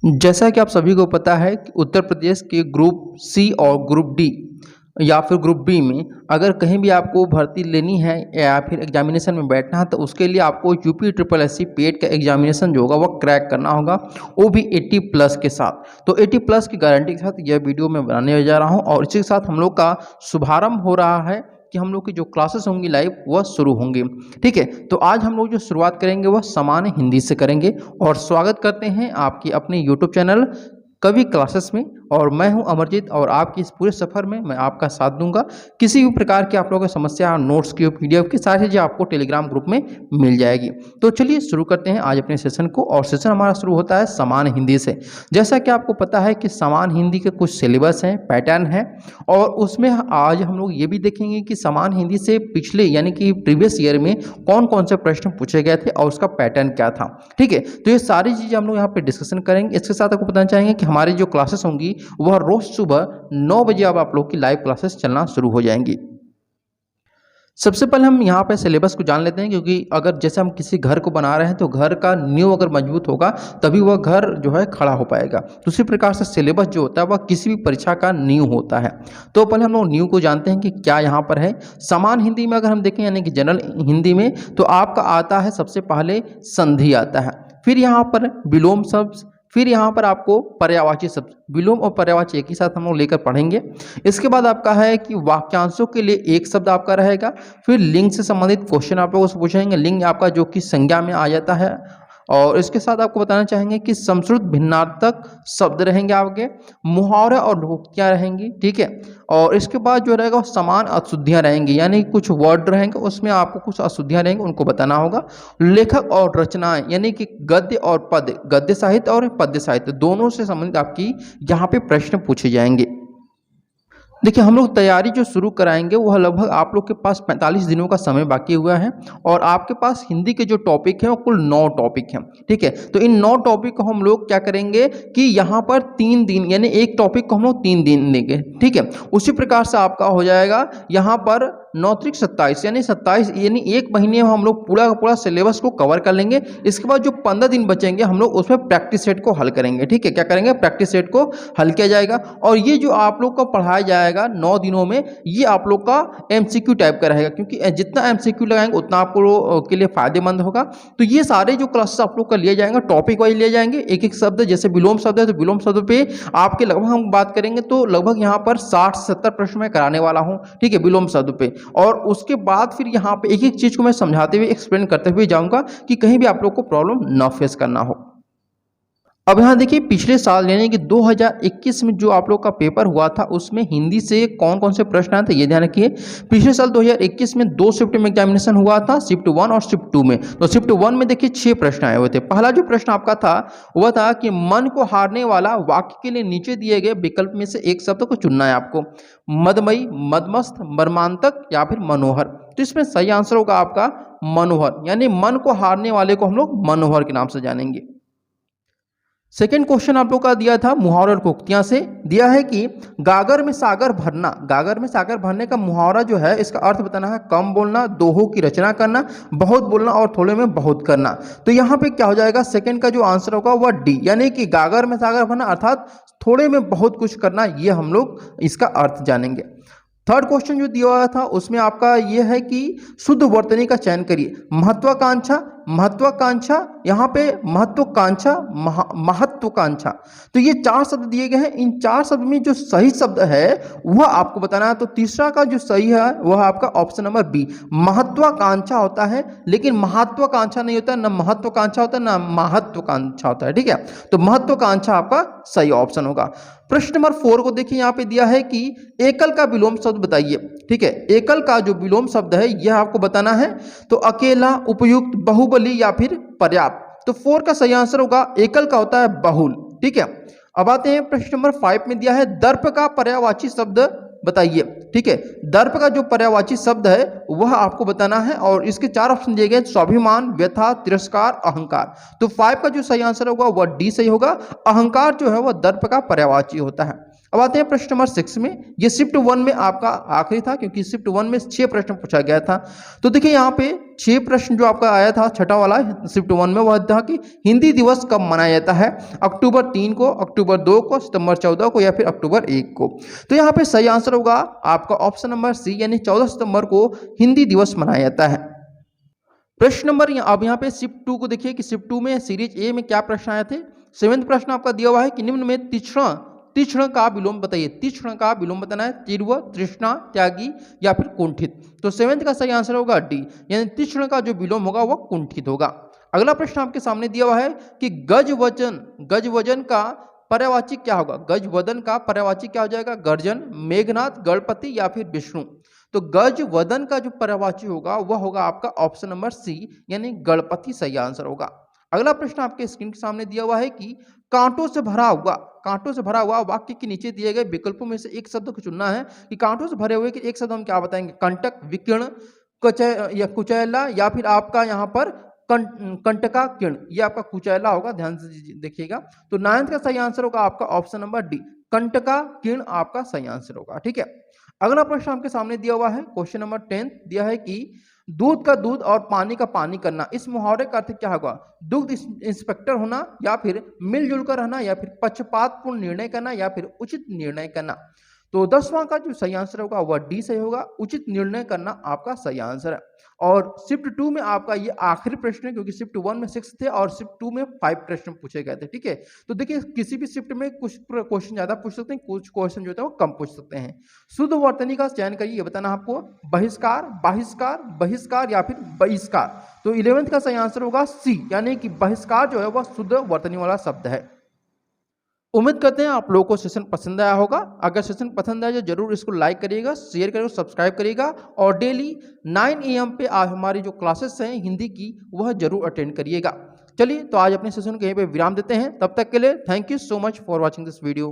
जैसा कि आप सभी को पता है कि उत्तर प्रदेश के ग्रुप सी और ग्रुप डी या फिर ग्रुप बी में अगर कहीं भी आपको भर्ती लेनी है या फिर एग्जामिनेशन में बैठना है तो उसके लिए आपको यूपी ट्रिपल एस सी पेट का एग्जामिनेशन जो होगा वह क्रैक करना होगा, वो भी 80 प्लस के साथ। तो 80 प्लस की गारंटी के साथ यह वीडियो मैं बनाने जा रहा हूं और इसी के साथ हम लोग का शुभारंभ हो रहा है कि हम लोग की जो क्लासेस होंगी लाइव वह शुरू होंगी। ठीक है, तो आज हम लोग जो शुरुआत करेंगे वह सामान्य हिंदी से करेंगे और स्वागत करते हैं आपकी अपने यूट्यूब चैनल कवि क्लासेस में। और मैं हूं अमरजीत और आपकी इस पूरे सफ़र में मैं आपका साथ दूंगा। किसी भी प्रकार की आप लोगों की समस्या, नोट्स की पीडीएफ की सारी चीज़ें आपको टेलीग्राम ग्रुप में मिल जाएगी। तो चलिए शुरू करते हैं आज अपने सेशन को। और सेशन हमारा शुरू होता है सामान्य हिंदी से। जैसा कि आपको पता है कि सामान्य हिंदी के कुछ सिलेबस हैं, पैटर्न है, और उसमें आज हम लोग ये भी देखेंगे कि सामान्य हिंदी से पिछले यानी कि प्रीवियस ईयर में कौन कौन से प्रश्न पूछे गए थे और उसका पैटर्न क्या था। ठीक है, तो ये सारी चीज़ें हम लोग यहाँ पे डिस्कशन करेंगे। इसके साथ आपको बताना चाहेंगे कि हमारी जो क्लासेस होंगी वह रोज सुबह 9 बजे अब आप लोग की लाइव क्लासेस चलना शुरू हो जाएंगी। सबसे पहले हम यहाँ पे सिलेबस को जान लेते हैं, क्योंकि अगर जैसे हम किसी घर को बना रहे हैं तो घर का नींव अगर मजबूत होगा तभी वह घर जो है खड़ा हो पाएगा। तो उसी प्रकार से सिलेबस जो होता है वह किसी भी परीक्षा का नींव होता है। तो पहले हम लोग नींव को जानते हैं कि क्या यहाँ पर है। सामान्य हिंदी में अगर हम देखें यानी कि जनरल हिंदी में तो आपका आता है सबसे पहले संधि आता है, फिर यहाँ पर विलोम शब्द, फिर यहाँ पर आपको पर्यायवाची शब्द। विलोम और पर्यायवाची एक ही साथ हम लोग लेकर पढ़ेंगे। इसके बाद आपका है कि वाक्यांशों के लिए एक शब्द आपका रहेगा। फिर लिंग से संबंधित क्वेश्चन आप लोगों से पूछेंगे, लिंग आपका जो कि संज्ञा में आ जाता है। और इसके साथ आपको बताना चाहेंगे कि संस्कृत भिन्नार्थक शब्द रहेंगे आपके, मुहावरे और लोकोक्तियाँ रहेंगी। ठीक है, और इसके बाद जो रहेगा समान अशुद्धियाँ रहेंगी, यानी कुछ वर्ड रहेंगे उसमें आपको कुछ अशुद्धियाँ रहेंगी उनको बताना होगा। लेखक और रचनाएं यानी कि गद्य और पद्य, गद्य साहित्य और पद्य साहित्य दोनों से संबंधित आपकी यहाँ पे प्रश्न पूछे जाएंगे। देखिए, हम लोग तैयारी जो शुरू कराएंगे वह लगभग आप लोग के पास 45 दिनों का समय बाकी हुआ है और आपके पास हिंदी के जो टॉपिक हैं वो कुल 9 टॉपिक हैं। ठीक है, तो इन 9 टॉपिक को हम लोग क्या करेंगे कि यहाँ पर 3 दिन यानी एक टॉपिक को हम लोग 3 दिन देंगे। ठीक है, उसी प्रकार से आपका हो जाएगा यहाँ पर 9 त्रिक 27 यानी 27 यानी एक महीने में हम लोग पूरा का पूरा सिलेबस को कवर कर लेंगे। इसके बाद जो 15 दिन बचेंगे हम लोग उसमें प्रैक्टिस सेट को हल करेंगे। ठीक है, क्या करेंगे, प्रैक्टिस सेट को हल किया जाएगा। और ये जो आप लोग को पढ़ाया जाएगा 9 दिनों में, ये आप लोग का एमसीक्यू टाइप का रहेगा, क्योंकि जितना एमसीक्यू लगाएंगे उतना आपको के लिए फायदेमंद होगा। तो ये सारे जो क्लासेस आप लोग का लिए जाएंगे टॉपिक वाइज लिए जाएंगे। एक एक शब्द, जैसे विलोम शब्द है तो विलोम शब्द पे आपके लगभग हम बात करेंगे तो लगभग यहाँ पर 60 से 70 प्रश्न मैं कराने वाला हूँ। ठीक है, विलोम शब्द पे। और उसके बाद फिर यहाँ पे एक एक चीज को मैं समझाते हुए एक्सप्लेन करते हुए जाऊंगा कि कहीं भी आप लोग को प्रॉब्लम ना फेस करना हो। अब यहाँ देखिए, पिछले साल यानी कि 2021 में जो आप लोग का पेपर हुआ था उसमें हिंदी से कौन कौन से प्रश्न आए थे ये ध्यान रखिए। पिछले साल 2021 में 2 शिफ्ट में एग्जामिनेशन हुआ था, शिफ्ट 1 और शिफ्ट 2 में। तो शिफ्ट 1 में देखिए 6 प्रश्न आए हुए थे। पहला जो प्रश्न आपका था वह था कि मन को हारने वाला वाक्य के लिए नीचे दिए गए विकल्प में से एक शब्द को चुनना है आपको। मदमयी, मदमस्त, मर्मांतक या फिर मनोहर। तो इसमें सही आंसर होगा आपका मनोहर, यानी मन को हारने वाले को हम लोग मनोहर के नाम से जानेंगे। सेकेंड क्वेश्चन आप लोग का दिया था मुहावरा और कोक्तियां से, दिया है कि गागर में सागर भरना, गागर में सागर भरने का मुहावरा जो है इसका अर्थ बताना है कम बोलना, दोहों की रचना करना, बहुत बोलना और थोड़े में बहुत करना। तो यहाँ पे क्या हो जाएगा, सेकंड का जो आंसर होगा वह डी, यानी कि गागर में सागर भरना अर्थात थोड़े में बहुत कुछ करना, ये हम लोग इसका अर्थ जानेंगे। थर्ड क्वेश्चन जो दिया हुआ था उसमें आपका यह है कि शुद्ध वर्तनी का चयन करिए। महत्वाकांक्षा, महत्वाकांक्षा, यहाँ पे महत्वाकांक्षा, महत्वाकांक्षा। तो ये 4 शब्द दिए गए हैं। इन 4 शब्द में जो सही शब्द है वह आपको बताना है। तो तीसरा का जो सही है वह आपका ऑप्शन नंबर बी, महत्वाकांक्षा होता है, लेकिन महत्वाकांक्षा नहीं होता, न महत्वाकांक्षा होता है न महत्वाकांक्षा होता है। ठीक है, तो महत्वाकांक्षा आपका सही ऑप्शन होगा। प्रश्न नंबर 4 को देखिए, यहाँ पे दिया है कि एकल का विलोम शब्द बताइए। ठीक है, एकल का जो विलोम शब्द है यह आपको बताना है। तो अकेला, उपयुक्त, बाहुबली या फिर पर्याप्त। तो 4 का सही आंसर होगा एकल का होता है बहुल। ठीक है, अब आते हैं प्रश्न नंबर 5 में दिया है दर्प का पर्यायवाची शब्द बताइए। ठीक है, दर्प का जो पर्यायवाची शब्द है वह आपको बताना है और इसके 4 ऑप्शन दिए गए, स्वाभिमान, व्यथा, तिरस्कार, अहंकार। तो 5 का जो सही आंसर होगा वह डी सही होगा। अहंकार जो है वह दर्प का पर्यायवाची होता है। अब आते हैं प्रश्न नंबर 6 में। ये शिफ्ट 1 में आपका आखिरी था, क्योंकि शिफ्ट 1 में 6 प्रश्न पूछा गया था। तो देखिए यहाँ पे 6 प्रश्न जो आपका आया था, छठा वाला शिफ्ट 1 में, वह था कि हिंदी दिवस कब मनाया जाता है, अक्टूबर 3 को, अक्टूबर 2 को, सितंबर 14 को या फिर अक्टूबर 1 को। तो यहाँ पे सही आंसर होगा आपका ऑप्शन नंबर सी, यानी 14 सितंबर को हिंदी दिवस मनाया जाता है। प्रश्न नंबर अब यहाँ पे शिफ्ट 2 को देखिए कि शिफ्ट 2 में सीरीज ए में क्या प्रश्न आए थे। 7वां प्रश्न आपका दिया हुआ है कि निम्न में तीक्ष्ण का विलोम बताइए। तीक्ष्ण का विलोम बताना है, तीव्र, तृष्णा, त्यागी या फिर कुंठित। तो 7th का सही आंसर होगा डी, यानी तीक्ष्ण का जो विलोम होगा वह कुंठित होगा। अगला प्रश्न आपके सामने दिया हुआ है कि गज वजन का पर्यायवाची क्या होगा। गज वदन का पर्यायवाची क्या हो जाएगा, गर्जन, मेघनाथ, गणपति या फिर विष्णु। तो गज वदन का जो पर्यायवाची होगा वह होगा आपका ऑप्शन नंबर सी, यानी गणपति सही आंसर होगा। अगला प्रश्न आपके स्क्रीन के सामने दिया हुआ है कि कांटों से भरा हुआ वाक्य के नीचे दिए गए विकल्पों में से एक शब्द को चुनना है कि कांटों से भरे हुए के एक शब्द हम क्या बताएंगे, कंटक, विकीर्ण, कुचैला या फिर आपका यहाँ पर कंटका किर्ण, ये आपका कुचैला होगा, ध्यान से देखिएगा। तो 9th का सही आंसर होगा आपका ऑप्शन नंबर डी, कंटका किर्ण आपका सही आंसर होगा। ठीक है, अगला प्रश्न आपके सामने दिया हुआ है, क्वेश्चन नंबर 10 दिया है कि दूध का दूध और पानी का पानी करना, इस मुहावरे का अर्थ क्या होगा। दुग्ध इंस्पेक्टर होना या फिर मिलजुल कर रहना या फिर पक्षपातपूर्ण निर्णय करना या फिर उचित निर्णय करना। तो 10वां का जो सही आंसर होगा वह डी सही होगा, उचित निर्णय करना आपका सही आंसर है। और शिफ्ट 2 में आपका ये आखिरी प्रश्न है, क्योंकि शिफ्ट 1 में 6 थे और शिफ्ट 2 में 5 प्रश्न पूछे गए थे। ठीक है, तो देखिए किसी भी शिफ्ट में कुछ क्वेश्चन ज्यादा पूछ सकते हैं, कुछ क्वेश्चन जो होता है वो कम पूछ सकते हैं। शुद्ध वर्तनी का चयन करिए, ये बताना आपको, बहिष्कार, बहिष्कार, बहिष्कार या फिर बहिष्कार। तो 11th का सही आंसर होगा सी, यानी कि बहिष्कार जो है वह शुद्ध वर्तनी वाला शब्द है। उम्मीद करते हैं आप लोगों को सेशन पसंद आया होगा। अगर सेशन पसंद आया तो जरूर इसको लाइक करिएगा, शेयर करिएगा, सब्सक्राइब करिएगा और डेली 9 AM पे आप हमारी जो क्लासेस हैं हिंदी की वह जरूर अटेंड करिएगा। चलिए, तो आज अपने सेशन को यहीं पे विराम देते हैं। तब तक के लिए thank you so much for watching this video.